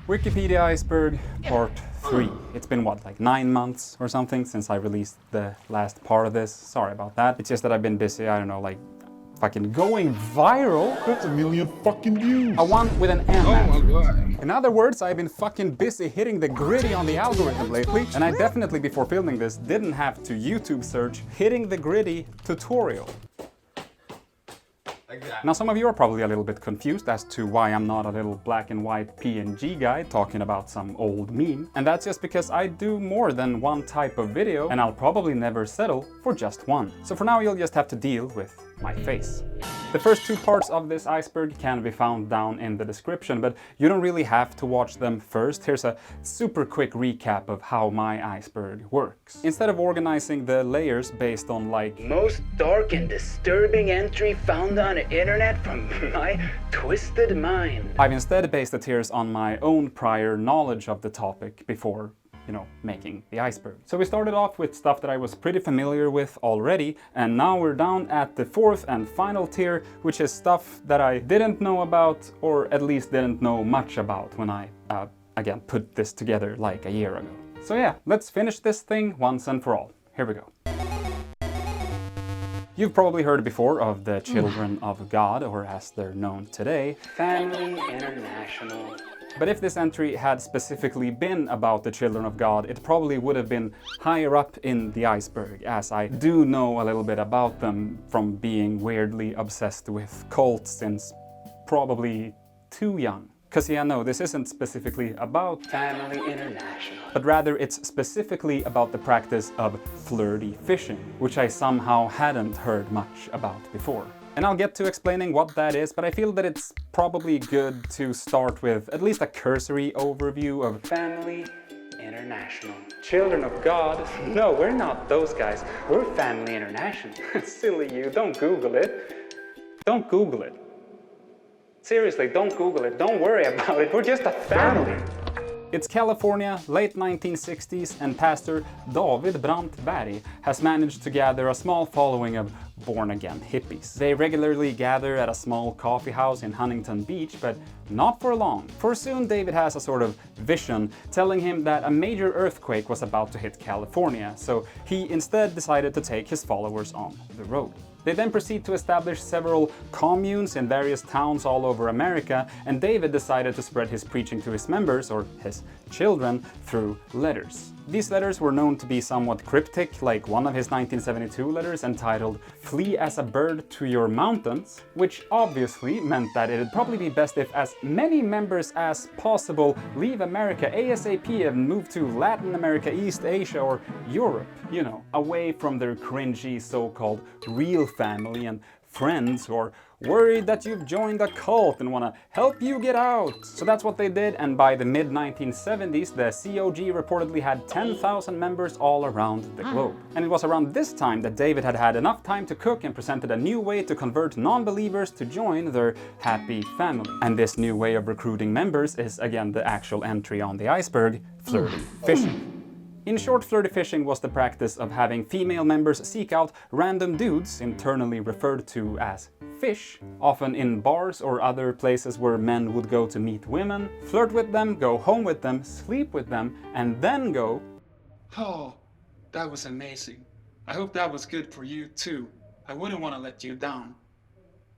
Wikipedia Iceberg Part 3. It's been what, like 9 months or something since I released the last part of this. Sorry about that. It's just that I've been busy, I don't know, like fucking going viral. That's 1 million fucking views. A one with an M. Oh my god. In other words, I've been fucking busy hitting the gritty on the algorithm lately, and I definitely, before filming this, didn't have to YouTube search hitting the gritty tutorial. Now some of you are probably a little bit confused as to why I'm not a little black and white PNG guy talking about some old meme. And that's just because I do more than one type of video, and I'll probably never settle for just one. So for now you'll just have to deal with my face. The first 2 parts of this iceberg can be found down in the description, but you don't really have to watch them first. Here's a super quick recap of how my iceberg works. Instead of organizing the layers based on like most dark and disturbing entry found on the internet from my twisted mind, I've instead based the tiers on my own prior knowledge of the topic before, you know, making the iceberg. So we started off with stuff that I was pretty familiar with already, and now we're down at the 4th and final tier, which is stuff that I didn't know about, or at least didn't know much about when I, again, put this together like a year ago. So yeah, let's finish this thing once and for all. Here we go. You've probably heard before of the Children of God, or as they're known today, Family International. But if this entry had specifically been about the Children of God, it probably would have been higher up in the iceberg, as I do know a little bit about them from being weirdly obsessed with cults since probably too young. Cause yeah, no, this isn't specifically about Family International, but rather it's specifically about the practice of flirty fishing, which I somehow hadn't heard much about before. And I'll get to explaining what that is, but I feel that it's probably good to start with at least a cursory overview of Family International. Children of God. No, we're not those guys. We're Family International. Silly you, don't Google it. Don't Google it. Seriously, don't Google it. Don't worry about it. We're just a family. It's California, late 1960s, and Pastor David Brandtberg has managed to gather a small following of born-again hippies. They regularly gather at a small coffee house in Huntington Beach, but not for long. For soon David has a sort of vision telling him that a major earthquake was about to hit California, so he instead decided to take his followers on the road. They then proceed to establish several communes in various towns all over America, and David decided to spread his preaching to his members, or his children, through letters. These letters were known to be somewhat cryptic, like one of his 1972 letters entitled "Flee as a bird to your mountains," which obviously meant that it'd probably be best if as many members as possible leave America ASAP and move to Latin America, East Asia, or Europe, you know, away from their cringy so-called real family and friends who are worried that you've joined a cult and want to help you get out. So that's what they did, and by the mid-1970s, the COG reportedly had 10,000 members all around the globe. And it was around this time that David had had enough time to cook and presented a new way to convert non-believers to join their happy family. And this new way of recruiting members is, again, the actual entry on the iceberg, flirty fishing. In short, flirty fishing was the practice of having female members seek out random dudes, internally referred to as fish, often in bars or other places where men would go to meet women, flirt with them, go home with them, sleep with them, and then go, "Oh, that was amazing. I hope that was good for you too. I wouldn't want to let you down.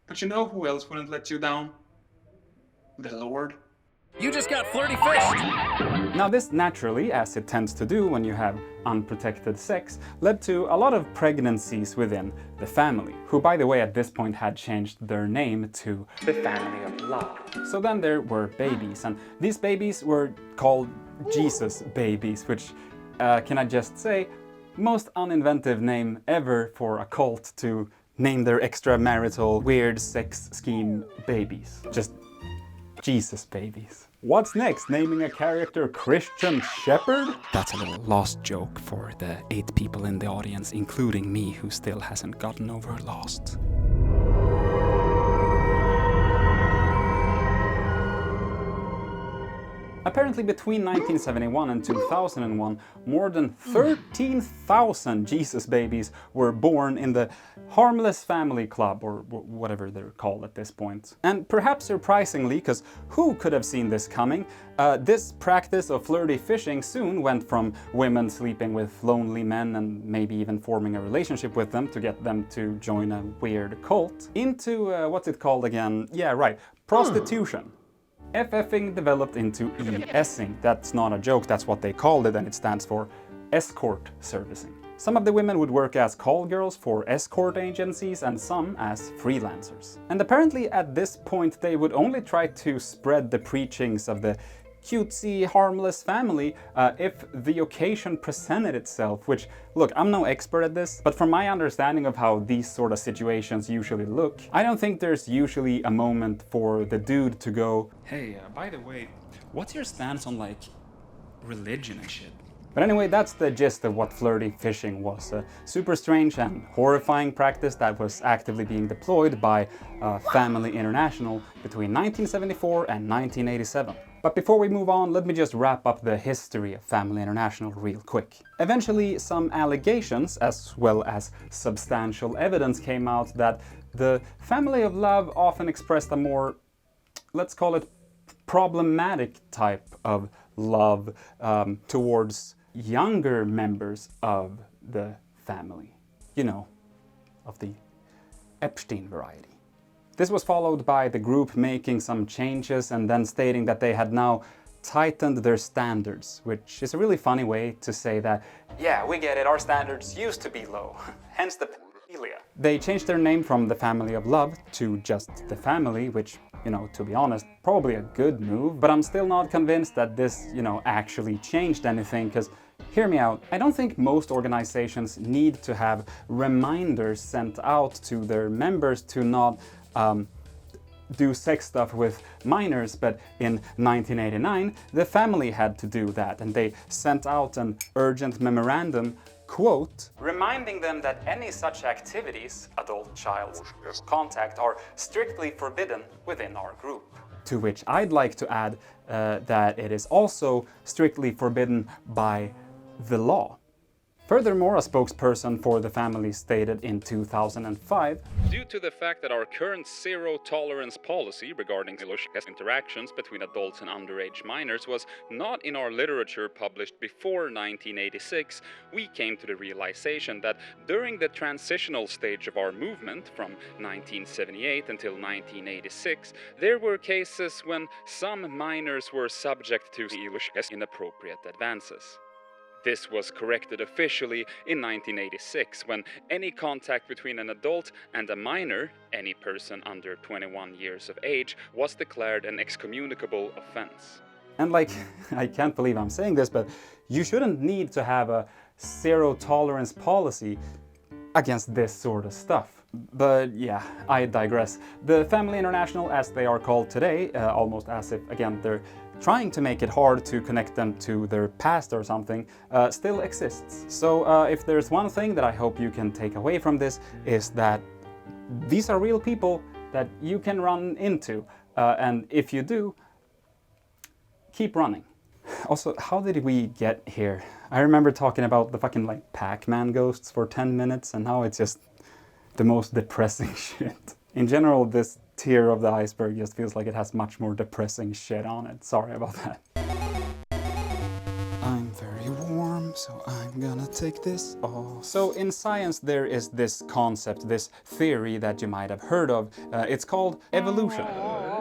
But you know who else wouldn't let you down? The Lord." You just got flirty fished! Now this naturally, as it tends to do when you have unprotected sex, led to a lot of pregnancies within the family, who by the way at this point had changed their name to The Family of Love. So then there were babies, and these babies were called Jesus babies, which, can I just say, most uninventive name ever for a cult to name their extramarital weird sex scheme babies. Just Jesus babies. What's next? Naming a character Christian Shepherd? That's a little lost joke for the 8 people in the audience, including me, who still hasn't gotten over Lost. Apparently between 1971 and 2001, more than 13,000 Jesus babies were born in the Harmless Family Club, or whatever they're called at this point. And perhaps surprisingly, because who could have seen this coming, this practice of flirty fishing soon went from women sleeping with lonely men and maybe even forming a relationship with them to get them to join a weird cult, into, what's it called again? Yeah, right, prostitution. FFing developed into ESing. That's not a joke, that's what they called it, and it stands for escort servicing. Some of the women would work as call girls for escort agencies and some as freelancers. And apparently at this point they would only try to spread the preachings of the cutesy, harmless family if the occasion presented itself, which, look, I'm no expert at this, but from my understanding of how these sort of situations usually look, I don't think there's usually a moment for the dude to go, hey, by the way, what's your stance on, like, religion and shit? But anyway, that's the gist of what flirty fishing was. A super strange and horrifying practice that was actively being deployed by Family International between 1974 and 1987. But before we move on, let me just wrap up the history of Family International real quick. Eventually, some allegations, as well as substantial evidence, came out that the family of love often expressed a more, let's call it, problematic type of love towards younger members of the family. You know, of the Epstein variety. This was followed by the group making some changes and then stating that they had now tightened their standards, which is a really funny way to say that, yeah, we get it, our standards used to be low, hence the pedophilia. They changed their name from the Family of Love to just the Family, which, you know, to be honest, probably a good move, but I'm still not convinced that this, you know, actually changed anything, because hear me out, I don't think most organizations need to have reminders sent out to their members to not do sex stuff with minors, but in 1989 the family had to do that, and they sent out an urgent memorandum, quote, reminding them that any such activities, adult-child contact, are strictly forbidden within our group. To which I'd like to add that it is also strictly forbidden by the law. Furthermore, a spokesperson for the family stated in 2005, due to the fact that our current zero-tolerance policy regarding interactions between adults and underage minors was not in our literature published before 1986, we came to the realization that during the transitional stage of our movement from 1978 until 1986, there were cases when some minors were subject to inappropriate advances. This was corrected officially in 1986, when any contact between an adult and a minor, any person under 21 years of age, was declared an excommunicable offense. And like, I can't believe I'm saying this, but you shouldn't need to have a zero-tolerance policy against this sort of stuff. But yeah, I digress. The Family International, as they are called today, almost as if, again, they're trying to make it hard to connect them to their past or something, still exists. So if there's one thing that I hope you can take away from this, is that these are real people that you can run into. And if you do, keep running. Also, how did we get here? I remember talking about the fucking like Pac-Man ghosts for 10 minutes, and now it's just the most depressing shit. In general, this tier of the iceberg just feels like it has much more depressing shit on it. Sorry about that. I'm very warm, so I'm gonna take this off. So in science there is this concept, this theory that you might have heard of. It's called evolution.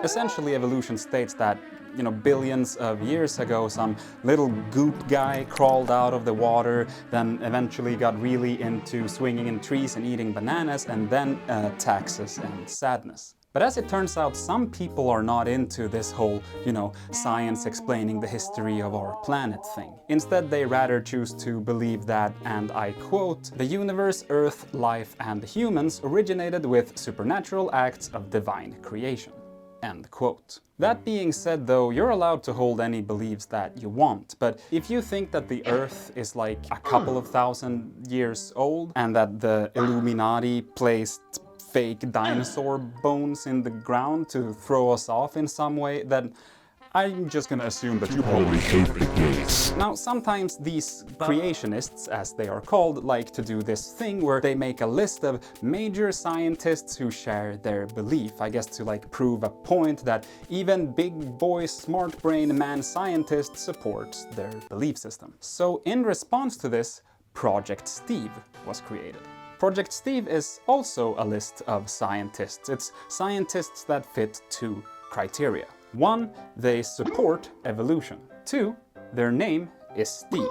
Essentially, evolution states that, you know, billions of years ago, some little goop guy crawled out of the water, then eventually got really into swinging in trees and eating bananas, and then taxes and sadness. But as it turns out, some people are not into this whole, you know, science explaining the history of our planet thing. Instead, they rather choose to believe that, and I quote, the universe, earth, life, and humans originated with supernatural acts of divine creation. End quote. That being said though, you're allowed to hold any beliefs that you want, but if you think that the Earth is like a couple of thousand years old and that the Illuminati placed fake dinosaur bones in the ground to throw us off in some way, then I'm just gonna assume that You probably hate the gays. Now, sometimes these creationists, as they are called, like to do this thing where they make a list of major scientists who share their belief. I guess to like prove a point that even big boy smart brain man scientist supports their belief system. So in response to this, Project Steve was created. Project Steve is also a list of scientists. It's scientists that fit 2 criteria. 1, they support evolution. 2, their name is Steve.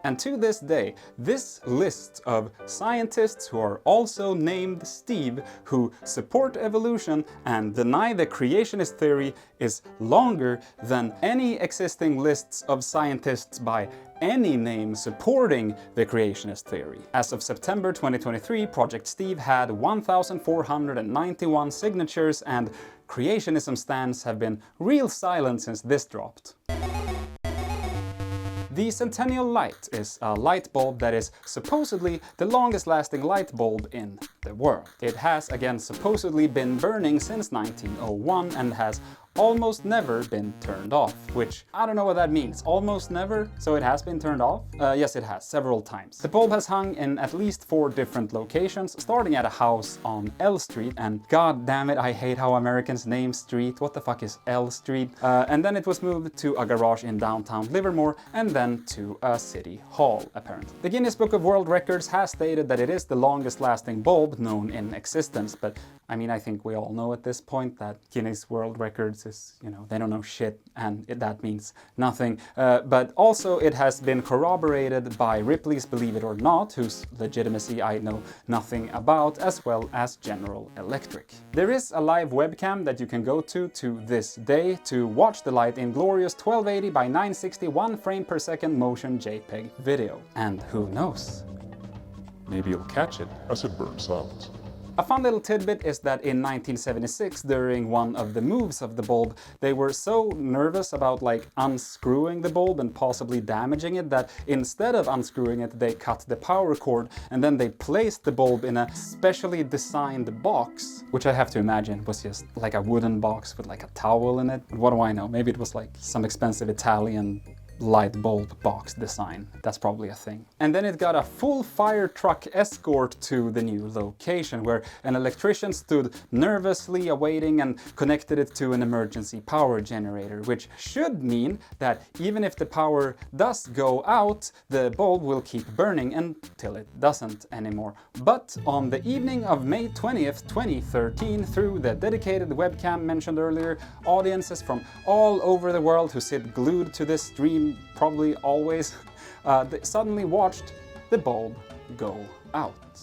And to this day, this list of scientists who are also named Steve, who support evolution and deny the creationist theory, is longer than any existing lists of scientists by any name supporting the creationist theory. As of September 2023, Project Steve had 1,491 signatures, and creationism stands have been real silent since this dropped. The Centennial Light is a light bulb that is supposedly the longest lasting light bulb in the world. It has again supposedly been burning since 1901 and has almost never been turned off, which I don't know what that means. Almost never? So it has been turned off? Yes, it has, several times. The bulb has hung in at least 4 different locations, starting at a house on L Street, and god damn it, I hate how Americans name street. What the fuck is L Street? And then it was moved to a garage in downtown Livermore, and then to a city hall, apparently. The Guinness Book of World Records has stated that it is the longest lasting bulb known in existence, but I mean, I think we all know at this point that Guinness World Records is, you know, they don't know shit, and that means nothing. But also it has been corroborated by Ripley's Believe It or Not, whose legitimacy I know nothing about, as well as General Electric. There is a live webcam that you can go to this day to watch the light in glorious 1280 by 960 1 frame per second motion JPEG video. And who knows? Maybe you'll catch it as it burns out. A fun little tidbit is that in 1976, during one of the moves of the bulb, they were so nervous about like unscrewing the bulb and possibly damaging it that instead of unscrewing it, they cut the power cord and then they placed the bulb in a specially designed box, which I have to imagine was just like a wooden box with like a towel in it. What do I know? Maybe it was like some expensive Italian light bulb box design. That's probably a thing. And then it got a full fire truck escort to the new location, where an electrician stood nervously awaiting and connected it to an emergency power generator, which should mean that even if the power does go out, the bulb will keep burning until it doesn't anymore. But on the evening of May 20th, 2013, through the dedicated webcam mentioned earlier, audiences from all over the world who sit glued to this stream probably always, they suddenly watched the bulb go out.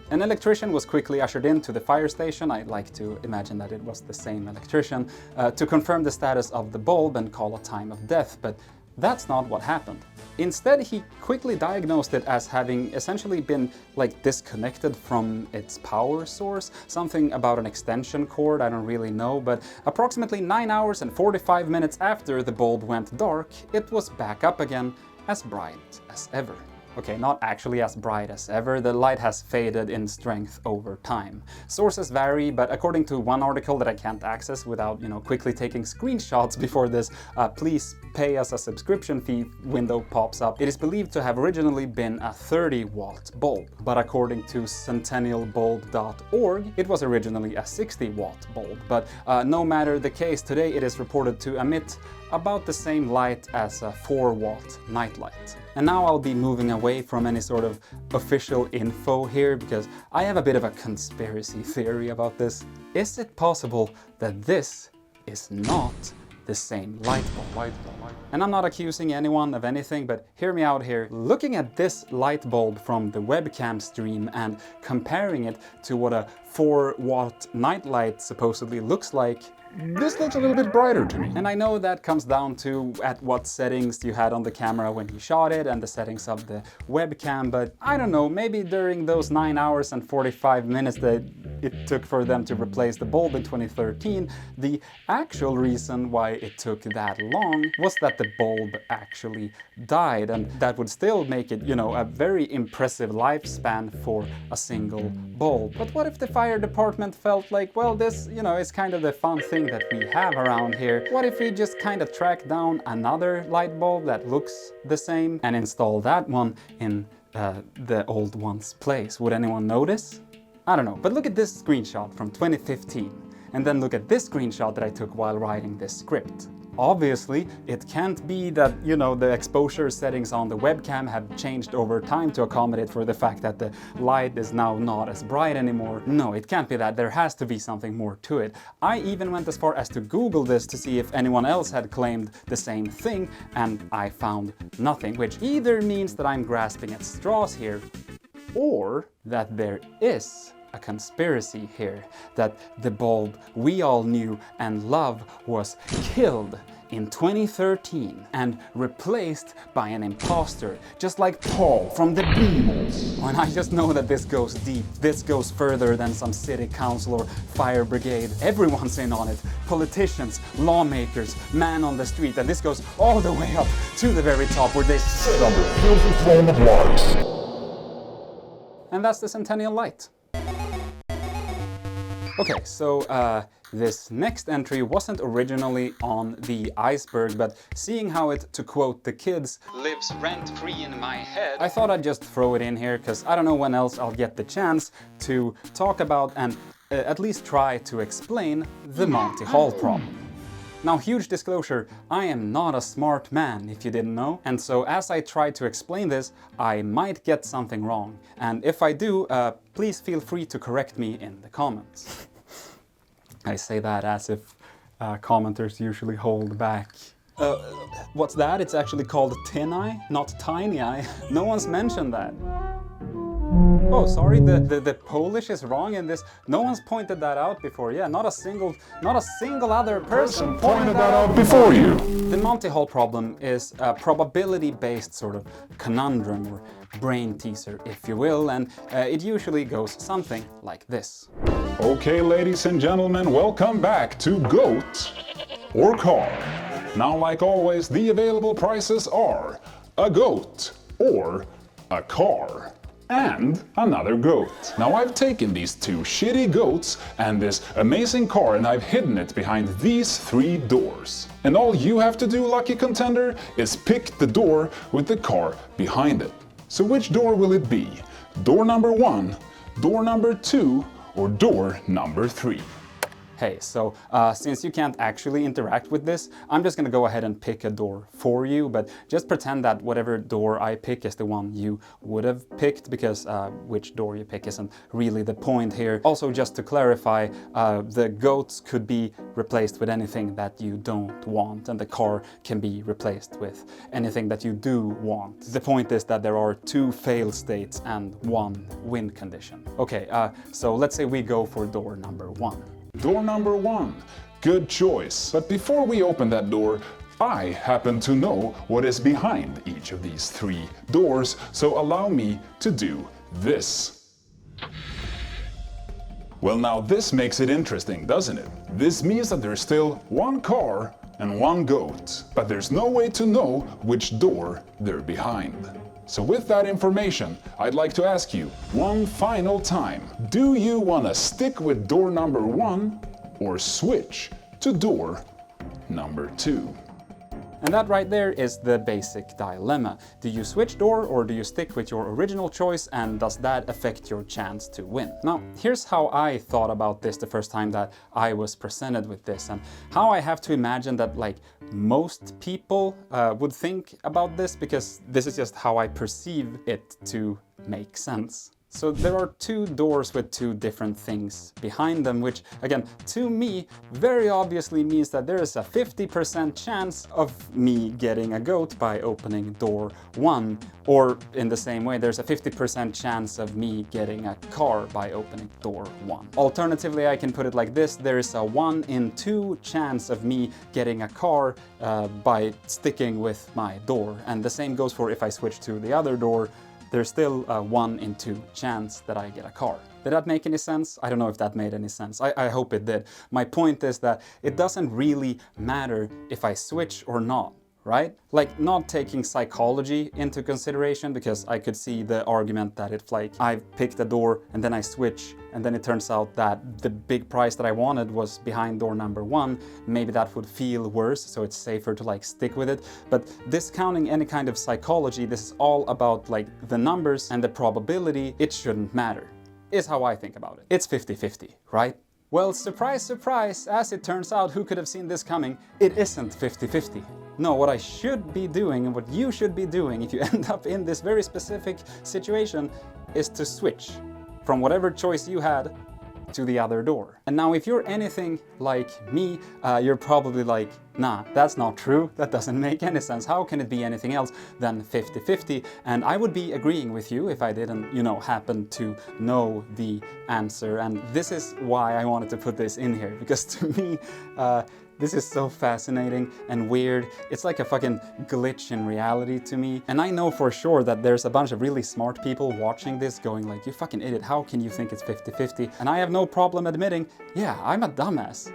An electrician was quickly ushered into the fire station, I like to imagine that it was the same electrician, to confirm the status of the bulb and call a time of death, but that's not what happened. Instead, he quickly diagnosed it as having essentially been like disconnected from its power source. Something about an extension cord, I don't really know, but approximately 9 hours and 45 minutes after the bulb went dark, it was back up again, as bright as ever. Okay, not actually as bright as ever, the light has faded in strength over time. Sources vary, but according to one article that I can't access without, quickly taking screenshots before this please pay us a subscription fee window pops up, it is believed to have originally been a 30-watt bulb. But according to centennialbulb.org, it was originally a 60-watt bulb. But no matter the case, today it is reported to emit about the same light as a 4-watt nightlight. And now I'll be moving away from any sort of official info here because I have a bit of a conspiracy theory about this. Is it possible that this is not the same light bulb? And I'm not accusing anyone of anything, but hear me out here. Looking at this light bulb from the webcam stream and comparing it to what a 4-watt nightlight supposedly looks like, This looks a little bit brighter to me. and I know that comes down to at what settings you had on the camera when you shot it and the settings of the webcam, but I don't know, maybe during those 9 hours and 45 minutes that it took for them to replace the bulb in 2013, the actual reason why it took that long was that the bulb actually died, and that would still make it, a very impressive lifespan for a single bulb. But what if the fire department felt like, well, this, is kind of the fun thing everything that we have around here, what if we just kind of track down another light bulb that looks the same and install that one in the old one's place? Would anyone notice? I don't know, but look at this screenshot from 2015, and then look at this screenshot that I took while writing this script. Obviously, it can't be that, you know, the exposure settings on the webcam have changed over time to accommodate for the fact that the light is now not as bright anymore. No, it can't be that. There has to be something more to it. I even went as far as to Google this to see if anyone else had claimed the same thing, and I found nothing, which either means that I'm grasping at straws here, or that there is a conspiracy here, that the bulb we all knew and loved was killed in 2013 and replaced by an imposter, just like Paul from the Beatles. And I just know that this goes deep. This goes further than some city council or fire brigade. Everyone's in on it. Politicians, lawmakers, man on the street, and this goes all the way up to the very top where they sit on the filthy throne of lies. And that's the Centennial Light. Okay, so this next entry wasn't originally on the iceberg, but seeing how it, to quote the kids, lives rent-free in my head, I thought I'd just throw it in here, because I don't know when else I'll get the chance to talk about and at least try to explain the Monty Hall problem. Now, huge disclosure, I am not a smart man, if you didn't know, and so as I try to explain this, I might get something wrong. And if I do, please feel free to correct me in the comments. I say that as if commenters usually hold back. What's that? It's actually called tin eye, not tiny eye. No one's mentioned that. Oh, sorry, the Polish is wrong in this. No one's pointed that out before. Yeah, not a single other person pointed that out before you. The Monty Hall problem is a probability-based sort of conundrum or brain teaser, if you will, and it usually goes something like this. Okay, ladies and gentlemen, welcome back to Goat or Car. Now, like always, the available prices are a goat or a car. And another goat. Now, I've taken these two shitty goats and this amazing car and I've hidden it behind these 3 doors. And all you have to do, lucky contender, is pick the door with the car behind it. So which door will it be? Door number 1, door number 2, or door number 3? Hey, so since you can't actually interact with this, I'm just gonna go ahead and pick a door for you, but just pretend that whatever door I pick is the one you would have picked, because which door you pick isn't really the point here. Also, just to clarify, the goats could be replaced with anything that you don't want, and the car can be replaced with anything that you do want. The point is that there are 2 fail states and 1 win condition. Okay, so let's say we go for door number 1. Door number 1. Good choice. But before we open that door, I happen to know what is behind each of these 3 doors, so allow me to do this. Well, now this makes it interesting, doesn't it? This means that there's still 1 car and 1 goat, but there's no way to know which door they're behind. So with that information, I'd like to ask you one final time. Do you want to stick with door number 1 or switch to door number 2? And that right there is the basic dilemma. Do you switch door or do you stick with your original choice, and does that affect your chance to win? Now, here's how I thought about this the first time that I was presented with this, and how I have to imagine that like most people would think about this, because this is just how I perceive it to make sense. So there are 2 doors with 2 different things behind them, which again, to me, very obviously means that there is a 50% chance of me getting a goat by opening door 1, or in the same way, there's a 50% chance of me getting a car by opening door 1. Alternatively, I can put it like this: there is a 1 in 2 chance of me getting a car by sticking with my door, and the same goes for if I switch to the other door. There's still a 1 in 2 chance that I get a car. Did that make any sense? I don't know if that made any sense. I hope it did. My point is that it doesn't really matter if I switch or not, right? Like not taking psychology into consideration, because I could see the argument that it's like I've picked a door and then I switch and then it turns out that the big prize that I wanted was behind door number 1. Maybe that would feel worse, so it's safer to like stick with it. But discounting any kind of psychology, this is all about like the numbers and the probability. It shouldn't matter, is how I think about it. It's 50-50, right? Well, surprise, surprise, as it turns out, who could have seen this coming? It isn't 50-50. No, what I should be doing and what you should be doing if you end up in this very specific situation is to switch from whatever choice you had to the other door. And now if you're anything like me, you're probably like, nah, that's not true. That doesn't make any sense. How can it be anything else than 50-50? And I would be agreeing with you if I didn't, you know, happen to know the answer. And this is why I wanted to put this in here, because to me, this is so fascinating and weird. It's like a fucking glitch in reality to me. And I know for sure that there's a bunch of really smart people watching this going like, you fucking idiot, how can you think it's 50-50? And I have no problem admitting, yeah, I'm a dumbass.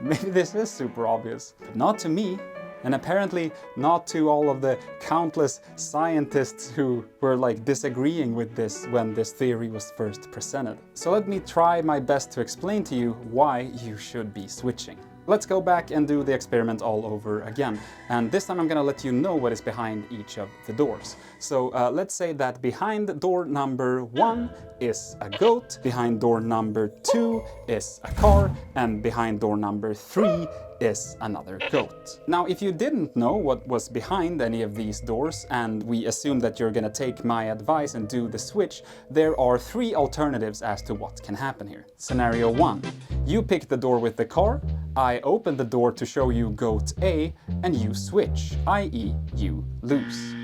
Maybe this is super obvious. But not to me. And apparently not to all of the countless scientists who were like disagreeing with this when this theory was first presented. So let me try my best to explain to you why you should be switching. Let's go back and do the experiment all over again. And this time I'm gonna let you know what is behind each of the doors. So let's say that behind door number 1 is a goat, behind door number 2 is a car, and behind door number 3 is another goat. Now, if you didn't know what was behind any of these doors, and we assume that you're gonna take my advice and do the switch, there are 3 alternatives as to what can happen here. Scenario 1. You pick the door with the car, I open the door to show you goat A, and you switch, i.e. you lose.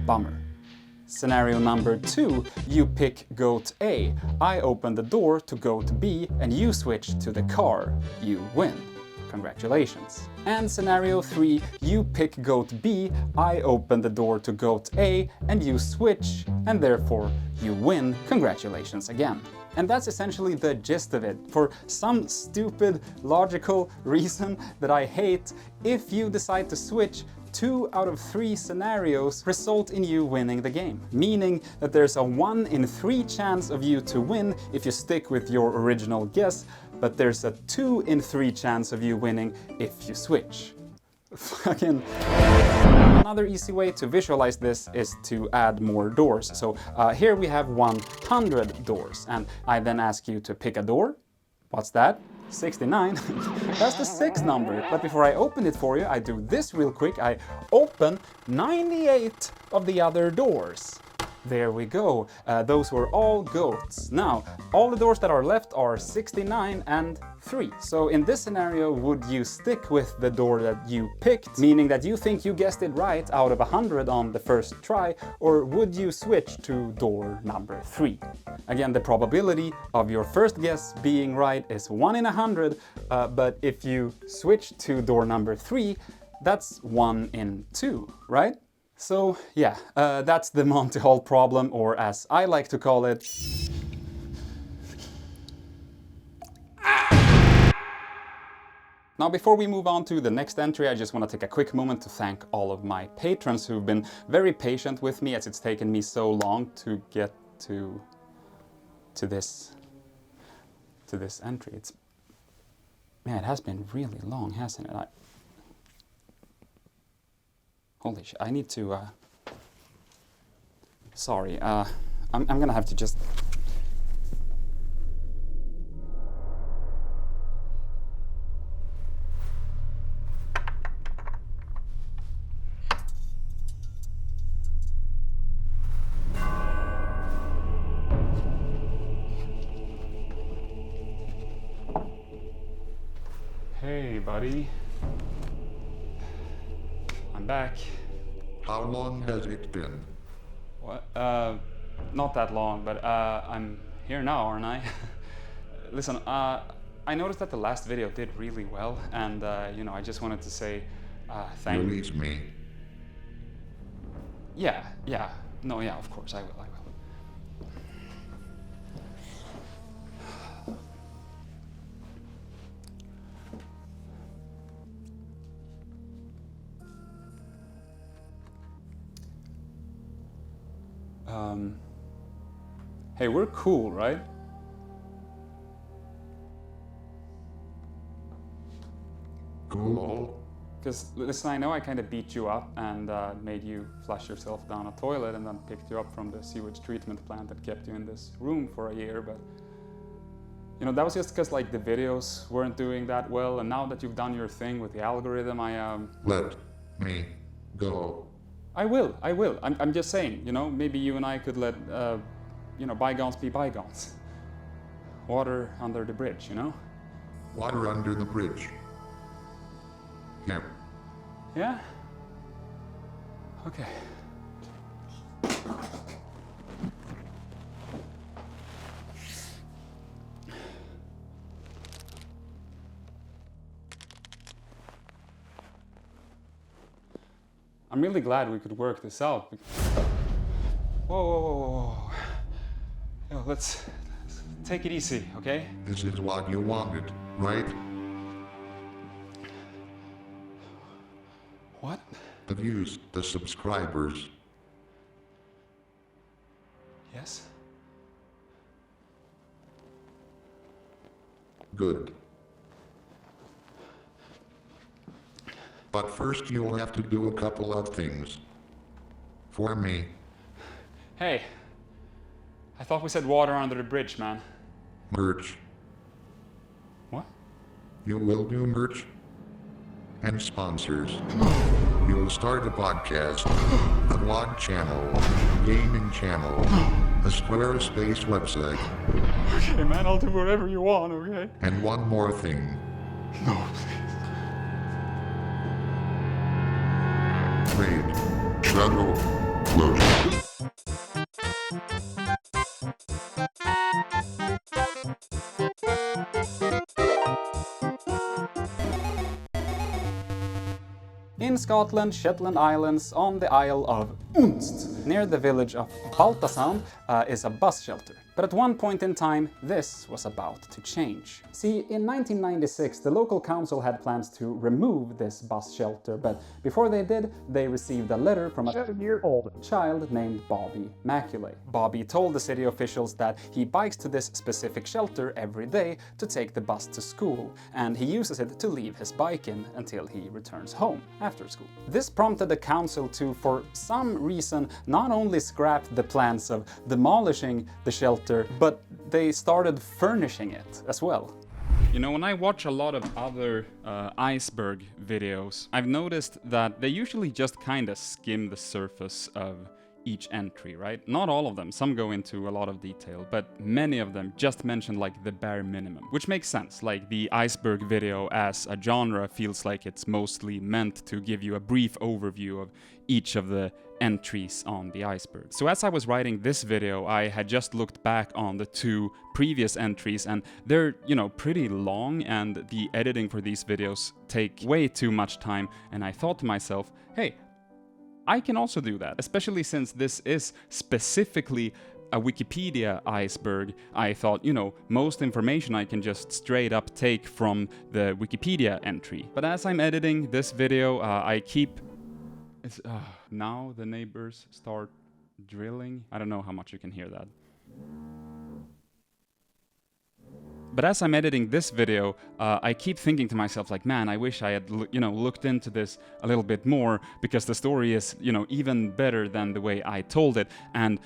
Bummer. Scenario number 2, you pick goat A, I open the door to goat B, and you switch to the car. You win. Congratulations. And scenario 3, you pick goat B, I open the door to goat A, and you switch, and therefore you win. Congratulations again. And that's essentially the gist of it. For some stupid logical reason that I hate, if you decide to switch, 2 out of 3 scenarios result in you winning the game. Meaning that there's a 1 in 3 chance of you to win if you stick with your original guess, but there's a 2 in 3 chance of you winning if you switch. Fucking... Another easy way to visualize this is to add more doors. So here we have 100 doors, and I then ask you to pick a door. What's that? 69. That's the 6th number. But before I open it for you, I do this real quick. I open 98 of the other doors. There we go. Those were all goats. Now, all the doors that are left are 69 and 3. So in this scenario, would you stick with the door that you picked, meaning that you think you guessed it right out of 100 on the first try, or would you switch to door number 3? Again, the probability of your first guess being right is 1 in 100, but if you switch to door number 3, that's 1 in 2, right? So yeah, that's the Monty Hall problem, or as I like to call it... Now, before we move on to the next entry, I just want to take a quick moment to thank all of my patrons who've been very patient with me, as it's taken me so long to get to this entry. Man, it has been really long, hasn't it? Holy shit, I need to, sorry, I'm gonna have to just... Hey, buddy. I'm back. How long has it been? What? Not that long, but I'm here now, aren't I? Listen, I noticed that the last video did really well, and you know, I just wanted to say thank you. Release me. Yeah, no, yeah, of course, I will. Hey, we're cool, right? Cool. Because, listen, I know I kind of beat you up and made you flush yourself down a toilet and then picked you up from the sewage treatment plant that kept you in this room for a year, but you know, that was just because like the videos weren't doing that well, and now that you've done your thing with the algorithm, Let me go. I will. I'm just saying, you know, maybe you and I could let, you know, bygones be bygones. Water under the bridge, you know? Water under the bridge. Yeah. Yeah? Okay. I'm really glad we could work this out. Whoa. Yo, let's take it easy, okay? This is what you wanted, right? What? The views, the subscribers. Yes? Good. But first you'll have to do a couple of things. For me. Hey, I thought we said water under the bridge, man. Merch. What? You will do merch. And sponsors. You'll start a podcast, a vlog channel, gaming channel, a Squarespace website, Okay, man, I'll do whatever you want, okay? and one more thing. No, please. Trade. Shadow. Load. In Scotland, Shetland Islands, on the Isle of Unst, near the village of Baltasound, is a bus shelter. But at one point in time, this was about to change. See, in 1996, the local council had plans to remove this bus shelter, but before they did, they received a letter from a 7-year-old child named Bobby Macaulay. Bobby told the city officials that he bikes to this specific shelter every day to take the bus to school, and he uses it to leave his bike in until he returns home after school. This prompted the council to, for some reason, not only scrap the plans of demolishing the shelter, but they started furnishing it as well. You know, when I watch a lot of other iceberg videos, I've noticed that they usually just kind of skim the surface of each entry, right? Not all of them, some go into a lot of detail, but many of them just mention like the bare minimum, which makes sense. Like the iceberg video as a genre feels like it's mostly meant to give you a brief overview of each of the entries on the iceberg. So as I was writing this video, I had just looked back on the 2 previous entries, and they're, you know, pretty long, and the editing for these videos take way too much time, and I thought to myself, hey, I can also do that, especially since this is specifically a Wikipedia iceberg. I thought, you know, most information I can just straight up take from the Wikipedia entry. But as I'm editing this video, I keep... now the neighbors start drilling. I don't know how much you can hear that. But as I'm editing this video, I keep thinking to myself, like, man, I wish I had, looked into this a little bit more, because the story is, even better than the way I told it. And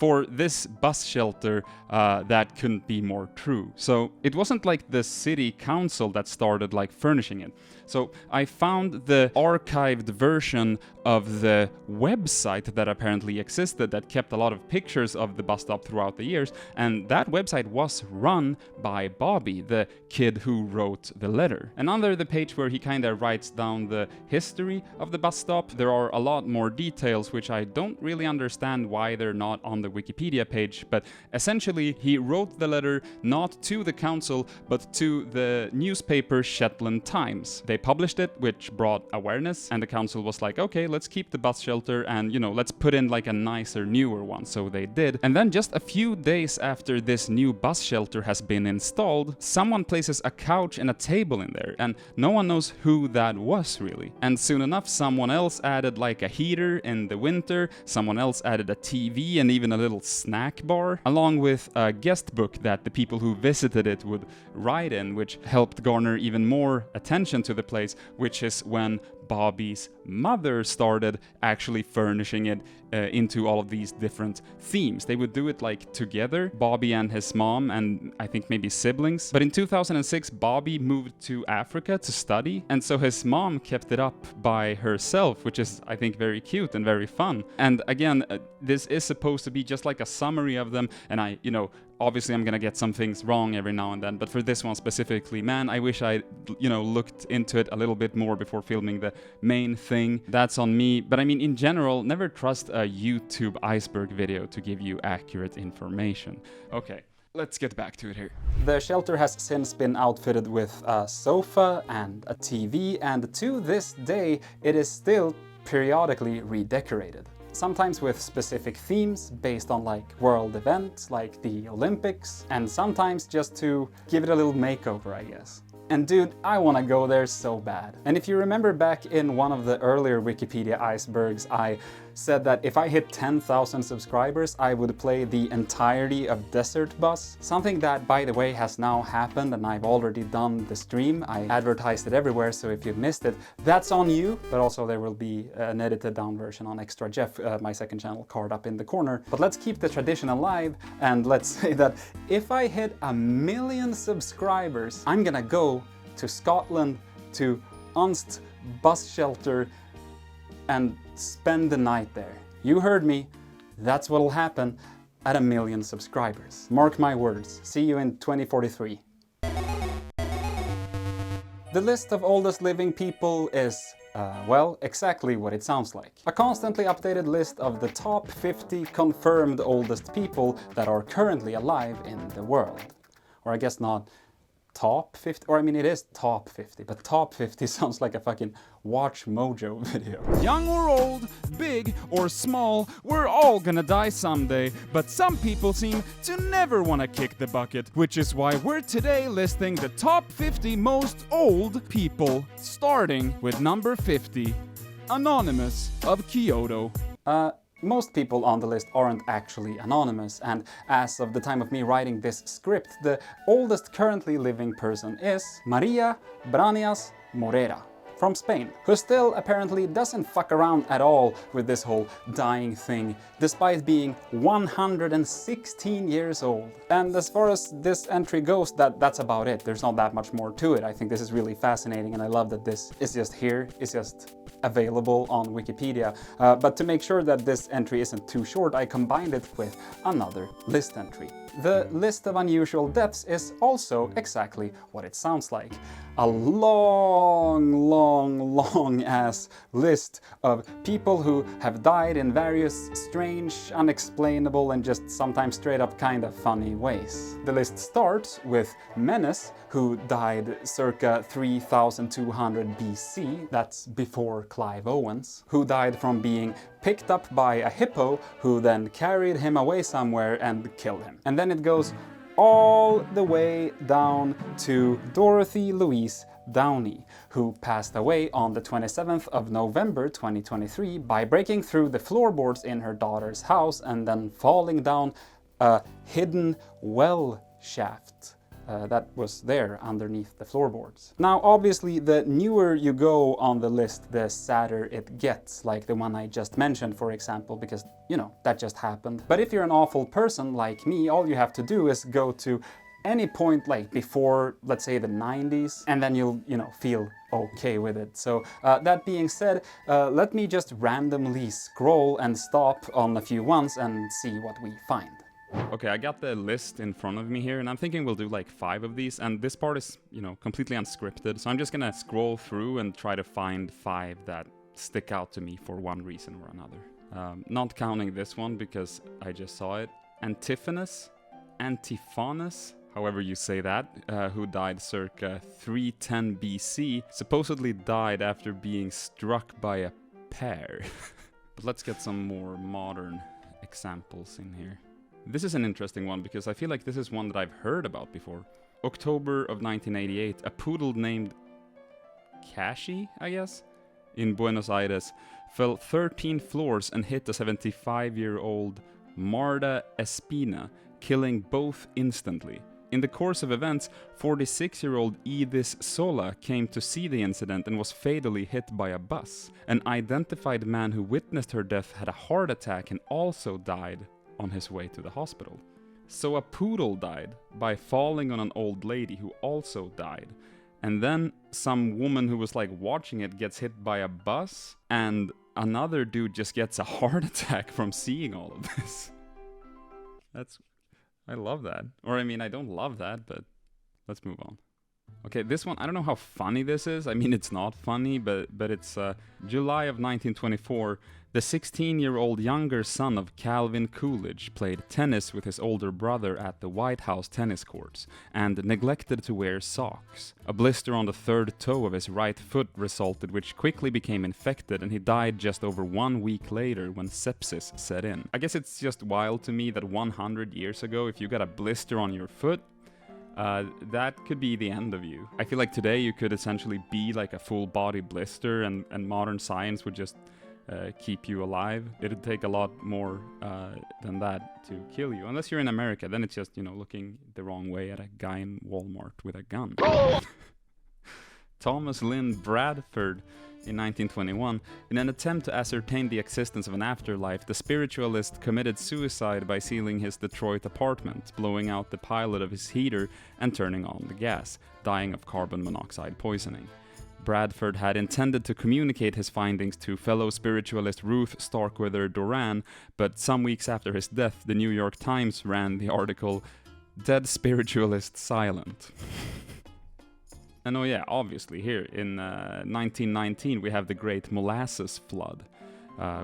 for this bus shelter, that couldn't be more true. So it wasn't like the city council that started, like, furnishing it. So I found the archived version of the website that apparently existed that kept a lot of pictures of the bus stop throughout the years, and that website was run by Bobby, the kid who wrote the letter. And under the page where he kind of writes down the history of the bus stop, there are a lot more details which I don't really understand why they're not on the Wikipedia page, but essentially he wrote the letter not to the council but to the newspaper Shetland Times. They they published it, which brought awareness, and the council was like, okay, let's keep the bus shelter and, you know, let's put in like a nicer, newer one. So they did. And then just a few days after this new bus shelter has been installed, someone places a couch and a table in there, and no one knows who that was really. And soon enough, someone else added like a heater in the winter, someone else added a TV and even a little snack bar, along with a guest book that the people who visited it would write in, which helped garner even more attention to the place, which is when Bobby's mother started actually furnishing it into all of these different themes. They would do it like together, Bobby and his mom, and I think maybe siblings. But in 2006, Bobby moved to Africa to study, and so his mom kept it up by herself, which is, I think, very cute and very fun. And again, this is supposed to be just like a summary of them, and obviously I'm gonna get some things wrong every now and then, but for this one specifically, man, I wish I, looked into it a little bit more before filming the main thing. That's on me. But I mean, in general, never trust a YouTube iceberg video to give you accurate information. Okay, let's get back to it here. The shelter has since been outfitted with a sofa and a TV, and to this day, it is still periodically redecorated. Sometimes with specific themes based on like world events like the Olympics, and sometimes just to give it a little makeover, I guess. And dude, I wanna go there so bad. And if you remember back in one of the earlier Wikipedia icebergs, I said that if I hit 10,000 subscribers, I would play the entirety of Desert Bus. Something that, by the way, has now happened, and I've already done the stream. I advertised it everywhere, so if you missed it, that's on you. But also there will be an edited down version on Extra Jeff, my second channel, card up in the corner. But let's keep the tradition alive, and let's say that if I hit 1 million subscribers, I'm gonna go to Scotland, to Unst bus shelter, and spend the night there. You heard me, that's what'll happen at 1 million subscribers. Mark my words, see you in 2043. The list of oldest living people is, well, exactly what it sounds like. A constantly updated list of the top 50 confirmed oldest people that are currently alive in the world. Or I guess not top 50, or I mean it is top 50, but top 50 sounds like a fucking Watch Mojo video. Young or old, big or small, we're all gonna die someday, but some people seem to never wanna kick the bucket, which is why we're today listing the top 50 most old people, starting with number 50, Anonymous of Kyoto. Most people on the list aren't actually anonymous, and as of the time of me writing this script, the oldest currently living person is Maria Branias Morera from Spain, who still apparently doesn't fuck around at all with this whole dying thing, despite being 116 years old. And as far as this entry goes, that's about it. There's not that much more to it. I think this is really fascinating, and I love that this is just here, it's just available on Wikipedia. But to make sure that this entry isn't too short, I combined it with another list entry. The list of unusual deaths is also exactly what it sounds like. A long ass list of people who have died in various strange, unexplainable, and just sometimes straight up kind of funny ways. The list starts with Menes, who died circa 3200 BC, that's before Clive Owens, who died from being picked up by a hippo who then carried him away somewhere and killed him. And then it goes all the way down to Dorothy Louise Downey, who passed away on the 27th of November 2023 by breaking through the floorboards in her daughter's house and then falling down a hidden well shaft that was there underneath the floorboards. Now, obviously, the newer you go on the list, the sadder it gets, like the one I just mentioned, for example, because, that just happened. But if you're an awful person like me, all you have to do is go to any point like before, let's say, the 90s, and then you'll, feel okay with it. So that being said, let me just randomly scroll and stop on a few ones and see what we find. Okay, I got the list in front of me here, and I'm thinking we'll do like 5 of these, and this part is, completely unscripted, so I'm just gonna scroll through and try to find 5 that stick out to me for one reason or another. Not counting this one because I just saw it. Antiphanus, however you say that, who died circa 310 BC, supposedly died after being struck by a pear. But let's get some more modern examples in here. This is an interesting one because I feel like this is one that I've heard about before. October of 1988, a poodle named Kashi, I guess, in Buenos Aires, fell 13 floors and hit a 75-year-old Marta Espina, killing both instantly. In the course of events, 46-year-old Edith Sola came to see the incident and was fatally hit by a bus. An identified man who witnessed her death had a heart attack and also died on his way to the hospital. So a poodle died by falling on an old lady who also died. And then some woman who was like watching it gets hit by a bus, and another dude just gets a heart attack from seeing all of this. I love that. Or I mean, I don't love that, but let's move on. Okay, this one, I don't know how funny this is. I mean, it's not funny, but it's July of 1924. The 16-year-old younger son of Calvin Coolidge played tennis with his older brother at the White House tennis courts and neglected to wear socks. A blister on the third toe of his right foot resulted, which quickly became infected, and he died just over 1 week later when sepsis set in. I guess it's just wild to me that 100 years ago, if you got a blister on your foot, that could be the end of you. I feel like today you could essentially be like a full body blister, and modern science would just keep you alive. It'd take a lot more than that to kill you. Unless you're in America, then it's just, you know, looking the wrong way at a guy in Walmart with a gun. Thomas Lynn Bradford in 1921, in an attempt to ascertain the existence of an afterlife, the spiritualist committed suicide by sealing his Detroit apartment, blowing out the pilot of his heater and turning on the gas, dying of carbon monoxide poisoning. Bradford had intended to communicate his findings to fellow spiritualist Ruth Starkweather Doran, but some weeks after his death, the New York Times ran the article, "Dead Spiritualist Silent." And oh yeah, obviously here in 1919 we have the Great Molasses Flood,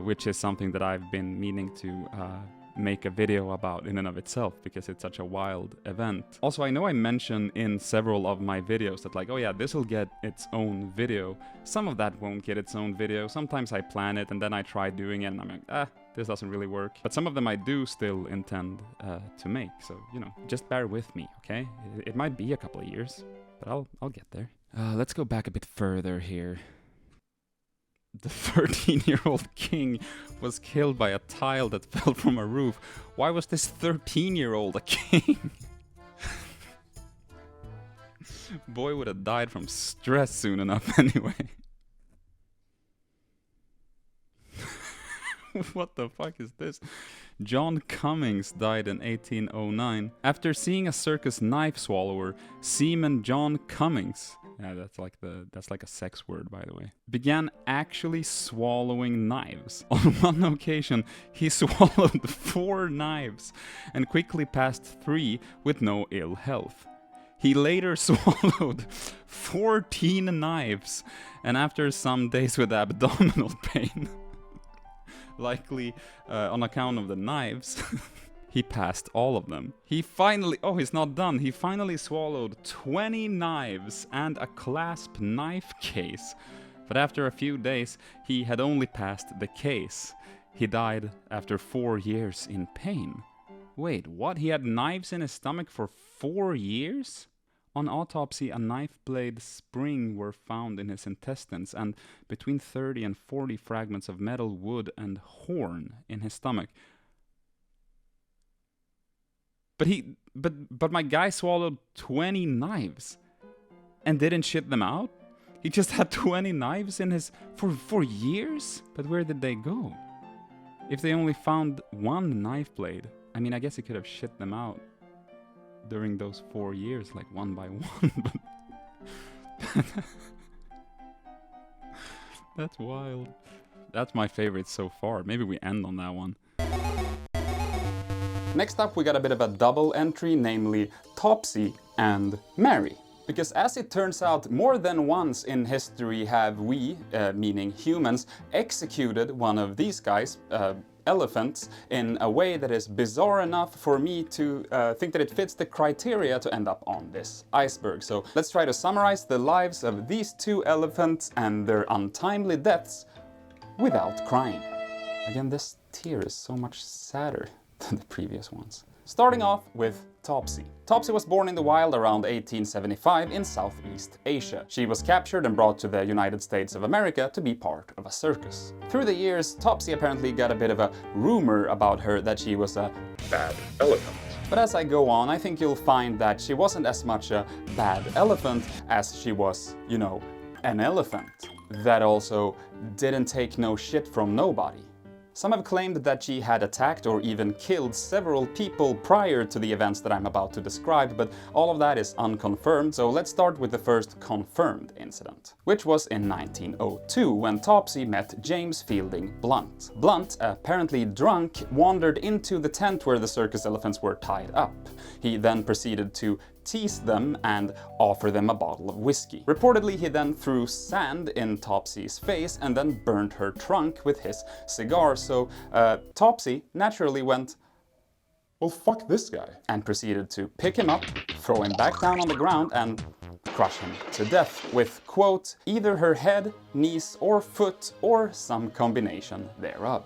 which is something that I've been meaning to make a video about in and of itself because it's such a wild event. Also, I know I mentioned in several of my videos that like, oh yeah, this will get its own video. Some of that won't get its own video. Sometimes I plan it and then I try doing it and I'm like, this doesn't really work. But some of them I do still intend to make. So, you know, just bear with me, okay? It might be a couple of years, but I'll get there. Let's go back a bit further here. The 13-year-old king was killed by a tile that fell from a roof. Why was this 13-year-old a king? Boy would have died from stress soon enough anyway. What the fuck is this? John Cummings died in 1809. After seeing a circus knife swallower, Seaman John Cummings, yeah, that's like a sex word, by the way, began actually swallowing knives. On one occasion, he swallowed 4 knives and quickly passed 3 with no ill health. He later swallowed 14 knives, and after some days with abdominal pain, likely on account of the knives, he passed all of them. He finally, he's not done. He finally swallowed 20 knives and a clasp knife case. But after a few days, he had only passed the case. He died after 4 years in pain. Wait, what? He had knives in his stomach for 4 years? On autopsy, a knife blade spring were found in his intestines and between 30 and 40 fragments of metal, wood, and horn in his stomach. But my guy swallowed 20 knives and didn't shit them out? He just had 20 knives in his for years? But where did they go? If they only found 1 knife blade, I mean, I guess he could have shit them out during those 4 years, like one by one, but that's wild. That's my favorite so far. Maybe we end on that one. Next up, we got a bit of a double entry, namely Topsy and Mary. Because as it turns out, more than once in history have we, meaning humans, executed one of these guys, elephants in a way that is bizarre enough for me to think that it fits the criteria to end up on this iceberg. So let's try to summarize the lives of these 2 elephants and their untimely deaths without crying. Again, this tier is so much sadder than the previous ones. Starting off with Topsy. Topsy was born in the wild around 1875 in Southeast Asia. She was captured and brought to the United States of America to be part of a circus. Through the years, Topsy apparently got a bit of a rumor about her that she was a bad elephant. But as I go on, I think you'll find that she wasn't as much a bad elephant as she was, you know, an elephant that also didn't take no shit from nobody. Some have claimed that she had attacked or even killed several people prior to the events that I'm about to describe, but all of that is unconfirmed, so let's start with the first confirmed incident, which was in 1902 when Topsy met James Fielding Blunt. Blunt, apparently drunk, wandered into the tent where the circus elephants were tied up. He then proceeded to tease them and offer them a bottle of whiskey. Reportedly, he then threw sand in Topsy's face and then burned her trunk with his cigar, so Topsy naturally went, well, fuck this guy. And proceeded to pick him up, throw him back down on the ground and crush him to death with, quote, either her head, knees or foot or some combination thereof.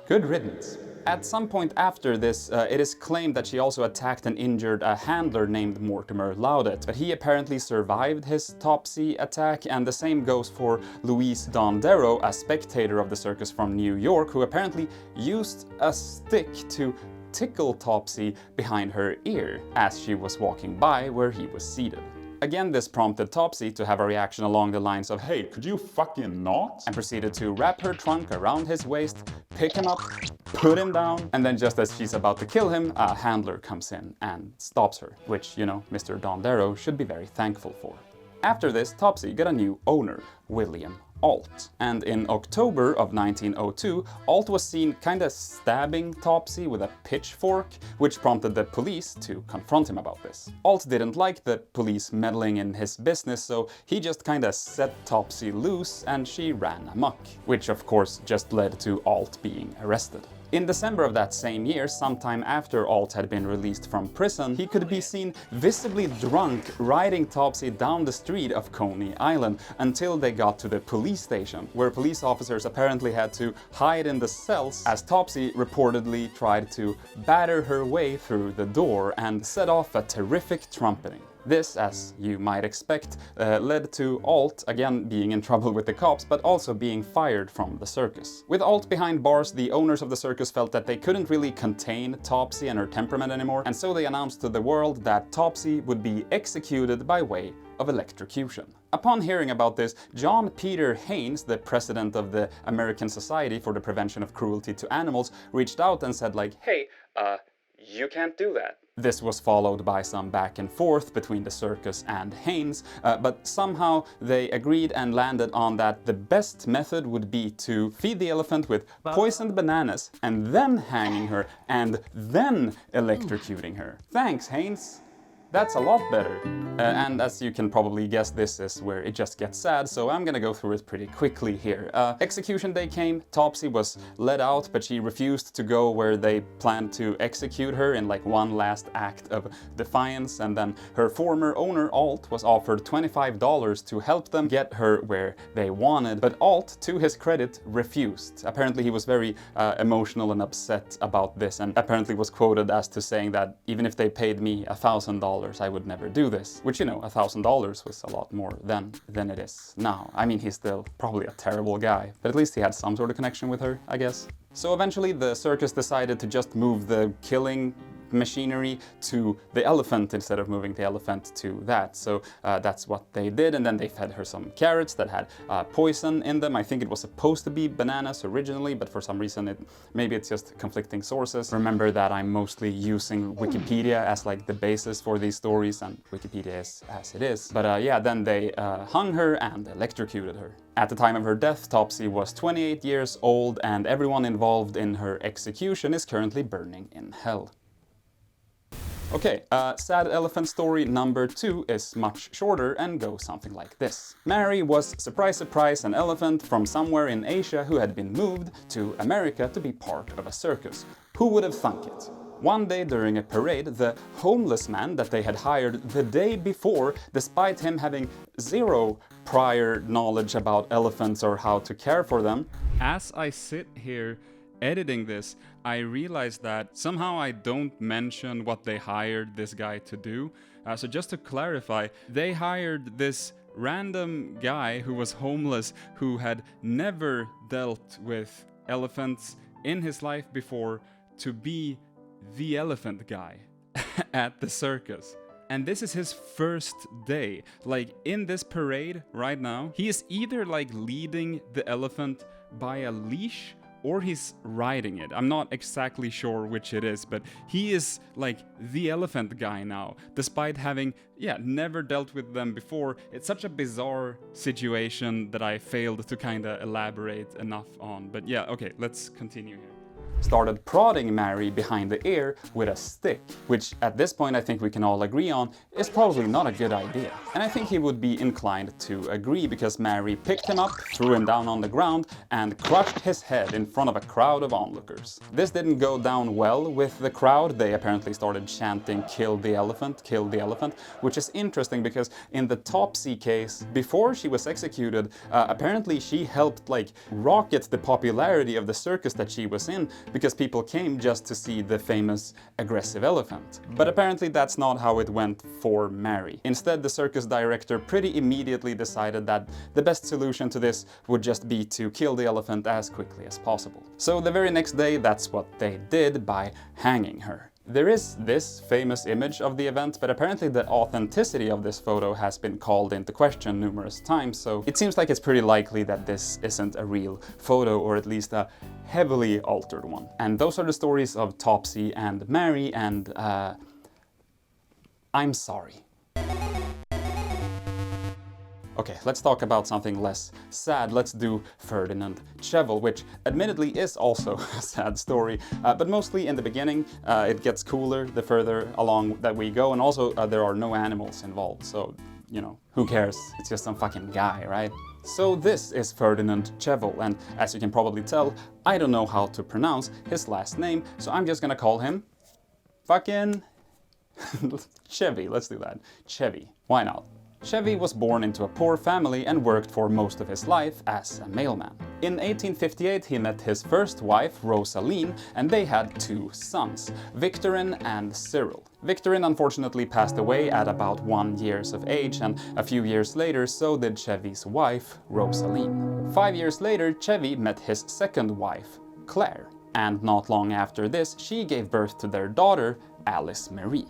Good riddance. At some point after this, it is claimed that she also attacked and injured a handler named Mortimer Laudet, but he apparently survived his Topsy attack, and the same goes for Louise Dondero, a spectator of the circus from New York, who apparently used a stick to tickle Topsy behind her ear as she was walking by where he was seated. Again, this prompted Topsy to have a reaction along the lines of, hey, could you fucking not? And proceeded to wrap her trunk around his waist, pick him up, put him down, and then just as she's about to kill him, a handler comes in and stops her, which, you know, Mr. Dondero should be very thankful for. After this, Topsy got a new owner, William Alt. And in October of 1902, Alt was seen kinda stabbing Topsy with a pitchfork, which prompted the police to confront him about this. Alt didn't like the police meddling in his business, so he just kinda set Topsy loose and she ran amok, which of course just led to Alt being arrested. In December of that same year, sometime after Alt had been released from prison, he could be seen visibly drunk riding Topsy down the street of Coney Island until they got to the police station, where police officers apparently had to hide in the cells as Topsy reportedly tried to batter her way through the door and set off a terrific trumpeting. This, as you might expect, led to Alt again being in trouble with the cops, but also being fired from the circus. With Alt behind bars, the owners of the circus felt that they couldn't really contain Topsy and her temperament anymore, and so they announced to the world that Topsy would be executed by way of electrocution. Upon hearing about this, John Peter Haynes, the president of the American Society for the Prevention of Cruelty to Animals, reached out and said like, hey, you can't do that. This was followed by some back and forth between the circus and Haynes, but somehow they agreed and landed on that the best method would be to feed the elephant with poisoned bananas and then hanging her and then electrocuting her. Thanks, Haynes. That's a lot better. And as you can probably guess, this is where it just gets sad, so I'm gonna go through it pretty quickly here. Execution day came, Topsy was let out, but she refused to go where they planned to execute her in like one last act of defiance, and then her former owner, Alt, was offered $25 to help them get her where they wanted, but Alt, to his credit, refused. Apparently he was very emotional and upset about this, and apparently was quoted as to saying that even if they paid me $1,000, I would never do this. Which, you know, $1,000 was a lot more then than it is now. I mean, he's still probably a terrible guy, but at least he had some sort of connection with her, I guess. So eventually the circus decided to just move the killing machinery to the elephant instead of moving the elephant to that. So that's what they did, and then they fed her some carrots that had poison in them. I think it was supposed to be bananas originally, but for some reason maybe it's just conflicting sources. Remember that I'm mostly using Wikipedia as like the basis for these stories, and Wikipedia is as it is. But yeah, then they hung her and electrocuted her. At the time of her death, Topsy was 28 years old, and everyone involved in her execution is currently burning in hell. Okay, sad elephant story number 2 is much shorter and goes something like this. Mary was, surprise surprise, an elephant from somewhere in Asia who had been moved to America to be part of a circus. Who would have thunk it? One day during a parade, the homeless man that they had hired the day before, despite him having zero prior knowledge about elephants or how to care for them. As I sit here editing this, I realized that somehow I don't mention what they hired this guy to do. So just to clarify, they hired this random guy who was homeless, who had never dealt with elephants in his life before, to be the elephant guy at the circus. And this is his first day. Like, in this parade right now, he is either like leading the elephant by a leash or he's riding it. I'm not exactly sure which it is, but he is like the elephant guy now, despite having, never dealt with them before. It's such a bizarre situation that I failed to kind of elaborate enough on. But yeah, okay, let's continue here. Started prodding Mary behind the ear with a stick, which at this point I think we can all agree on is probably not a good idea. And I think he would be inclined to agree, because Mary picked him up, threw him down on the ground, and crushed his head in front of a crowd of onlookers. This didn't go down well with the crowd. They apparently started chanting kill the elephant," which is interesting because in the Topsy case, before she was executed, apparently she helped like rocket the popularity of the circus that she was in, because people came just to see the famous aggressive elephant. But apparently that's not how it went for Mary. Instead, the circus director pretty immediately decided that the best solution to this would just be to kill the elephant as quickly as possible. So the very next day, that's what they did by hanging her. There is this famous image of the event, but apparently the authenticity of this photo has been called into question numerous times, so it seems like it's pretty likely that this isn't a real photo, or at least a heavily altered one. And those are the stories of Topsy and Mary, and I'm sorry. Okay, let's talk about something less sad. Let's do Ferdinand Chevel, which admittedly is also a sad story, but mostly in the beginning. It gets cooler the further along that we go, and also there are no animals involved, so, you know, who cares? It's just some fucking guy, right? So this is Ferdinand Chevel, and as you can probably tell, I don't know how to pronounce his last name, so I'm just gonna call him fucking Chevy. Let's do that. Chevy. Why not? Chevy was born into a poor family and worked for most of his life as a mailman. In 1858 he met his first wife, Rosaline, and they had 2 sons, Victorin and Cyril. Victorin unfortunately passed away at about 1 year of age, and a few years later so did Chevy's wife, Rosaline. 5 years later, Chevy met his second wife, Claire, and not long after this she gave birth to their daughter, Alice Marie.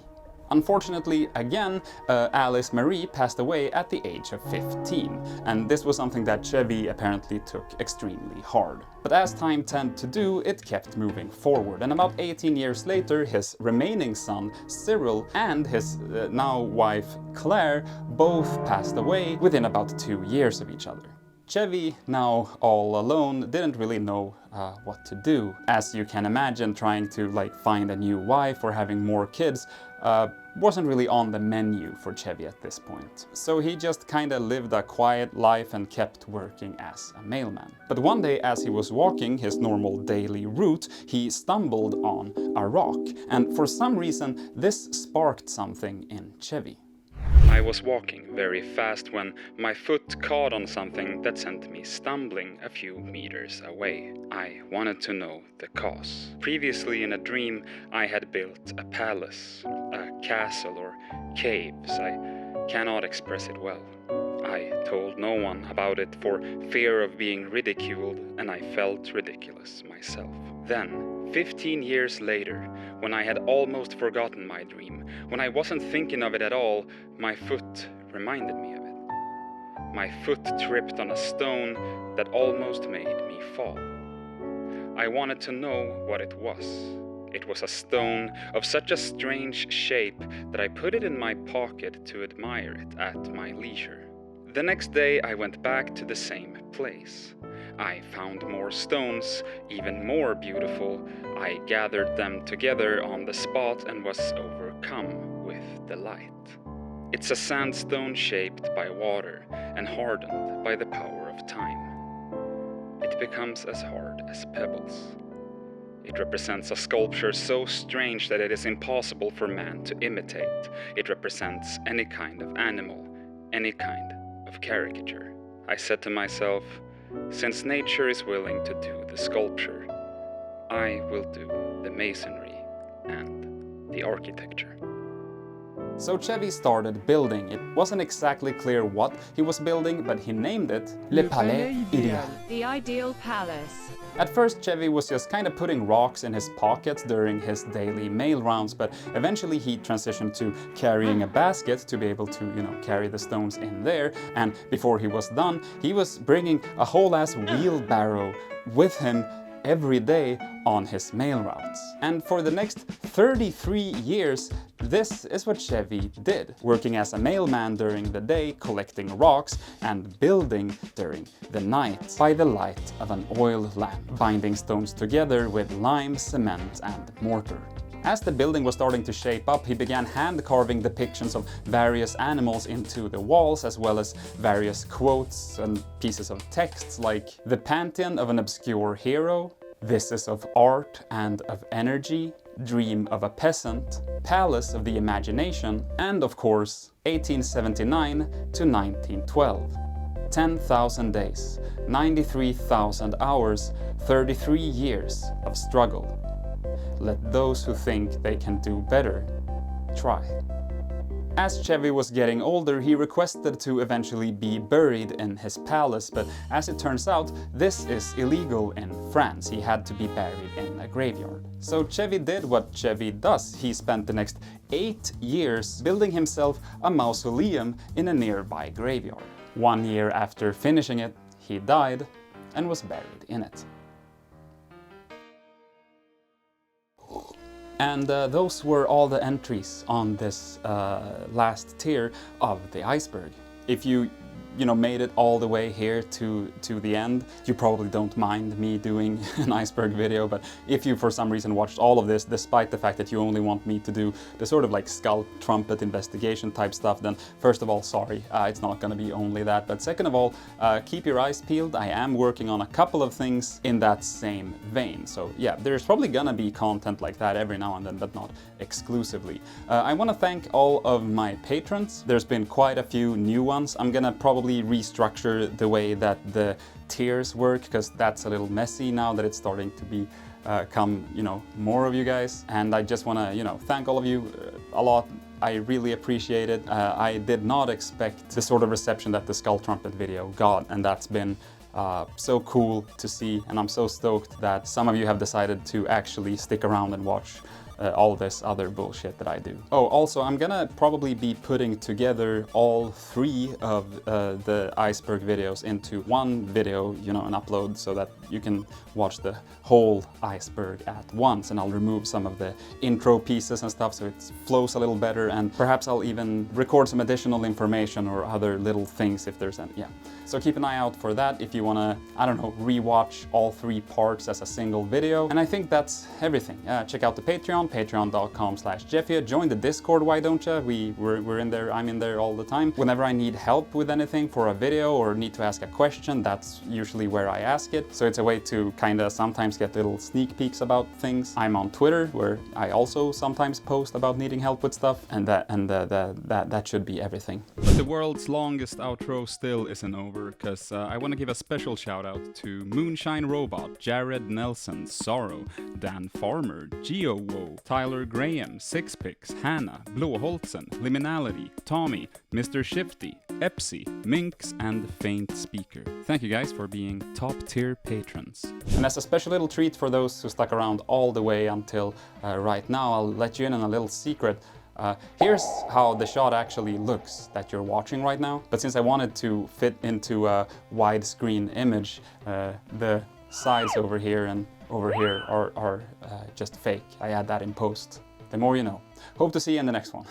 Unfortunately, again, Alice Marie passed away at the age of 15, and this was something that Chevy apparently took extremely hard. But as time tended to do, it kept moving forward, and about 18 years later, his remaining son, Cyril, and his now wife, Claire, both passed away within about 2 years of each other. Chevy, now all alone, didn't really know what to do. As you can imagine, trying to find a new wife or having more kids wasn't really on the menu for Chevy at this point. So he just kinda lived a quiet life and kept working as a mailman. But one day, as he was walking his normal daily route, he stumbled on a rock, and for some reason this sparked something in Chevy. I was walking very fast when my foot caught on something that sent me stumbling a few meters away. I wanted to know the cause. Previously in a dream, I had built a palace, a castle or caves. I cannot express it well. I told no one about it for fear of being ridiculed, and I felt ridiculous myself. Then, 15 years later, when I had almost forgotten my dream, when I wasn't thinking of it at all, my foot reminded me of it. My foot tripped on a stone that almost made me fall. I wanted to know what it was. It was a stone of such a strange shape that I put it in my pocket to admire it at my leisure. The next day I went back to the same place. I found more stones, even more beautiful. I gathered them together on the spot and was overcome with delight. It's a sandstone shaped by water and hardened by the power of time. It becomes as hard as pebbles. It represents a sculpture so strange that it is impossible for man to imitate. It represents any kind of animal, any kind of caricature. I said to myself, since nature is willing to do the sculpture, I will do the masonry and the architecture. So Chevy started building. It wasn't exactly clear what he was building, but he named it Le Palais Idéal. The ideal palace. At first, Chevy was just kind of putting rocks in his pockets during his daily mail rounds, but eventually he transitioned to carrying a basket to be able to, carry the stones in there. And before he was done, he was bringing a whole ass wheelbarrow with him every day on his mail routes. And for the next 33 years, this is what Chevy did, working as a mailman during the day, collecting rocks, and building during the night by the light of an oil lamp, binding stones together with lime, cement, and mortar. As the building was starting to shape up, he began hand-carving depictions of various animals into the walls, as well as various quotes and pieces of texts like "The Pantheon of an Obscure Hero," "This is of Art and of Energy," "Dream of a Peasant," "Palace of the Imagination," and of course, 1879 to 1912. 10,000 days, 93,000 hours, 33 years of struggle. Let those who think they can do better try. As Chevy was getting older, he requested to eventually be buried in his palace, but as it turns out, this is illegal in France. He had to be buried in a graveyard. So Chevy did what Chevy does. He spent the next 8 years building himself a mausoleum in a nearby graveyard. 1 year after finishing it, he died and was buried in it. And those were all the entries on this last tier of the iceberg. If you made it all the way here to the end, you probably don't mind me doing an iceberg video, but if you for some reason watched all of this, despite the fact that you only want me to do the sort of like skull trumpet investigation type stuff, then first of all, sorry, it's not gonna be only that, but second of all, keep your eyes peeled. I am working on a couple of things in that same vein. So yeah, there's probably gonna be content like that every now and then, but not exclusively. I want to thank all of my patrons. There's been quite a few new ones. I'm gonna probably restructure the way that the tiers work, because that's a little messy now that it's starting to become more of you guys. And I just want to thank all of you a lot. I really appreciate it. I did not expect the sort of reception that the Skull Trumpet video got, and that's been so cool to see, and I'm so stoked that some of you have decided to actually stick around and watch all this other bullshit that I do. Oh, also, I'm gonna probably be putting together all 3 of the iceberg videos into one video, and upload so that you can watch the whole iceberg at once, and I'll remove some of the intro pieces and stuff so it flows a little better, and perhaps I'll even record some additional information or other little things if there's any, yeah. So keep an eye out for that if you wanna, rewatch all 3 parts as a single video. And I think that's everything. Check out the Patreon, patreon.com/Jeffia. Join the Discord, why don't ya? We're in there, I'm in there all the time. Whenever I need help with anything for a video or need to ask a question, that's usually where I ask it. So it's a way to kinda sometimes get little sneak peeks about things. I'm on Twitter, where I also sometimes post about needing help with stuff, and that should be everything. But the world's longest outro still isn't over, because I want to give a special shout out to Moonshine Robot, Jared Nelson, Sorrow, Dan Farmer, GeoWo, Tyler Graham, Sixpix, Hannah, Blåholtzen, Liminality, Tommy, Mr. Shifty, Epsy, Minx, and Faint Speaker. Thank you guys for being top tier patrons. And as a special little treat for those who stuck around all the way until right now, I'll let you in on a little secret. Here's how the shot actually looks that you're watching right now. But since I wanted to fit into a widescreen image, the sides over here and over here are just fake. I add that in post. The more you know. Hope to see you in the next one.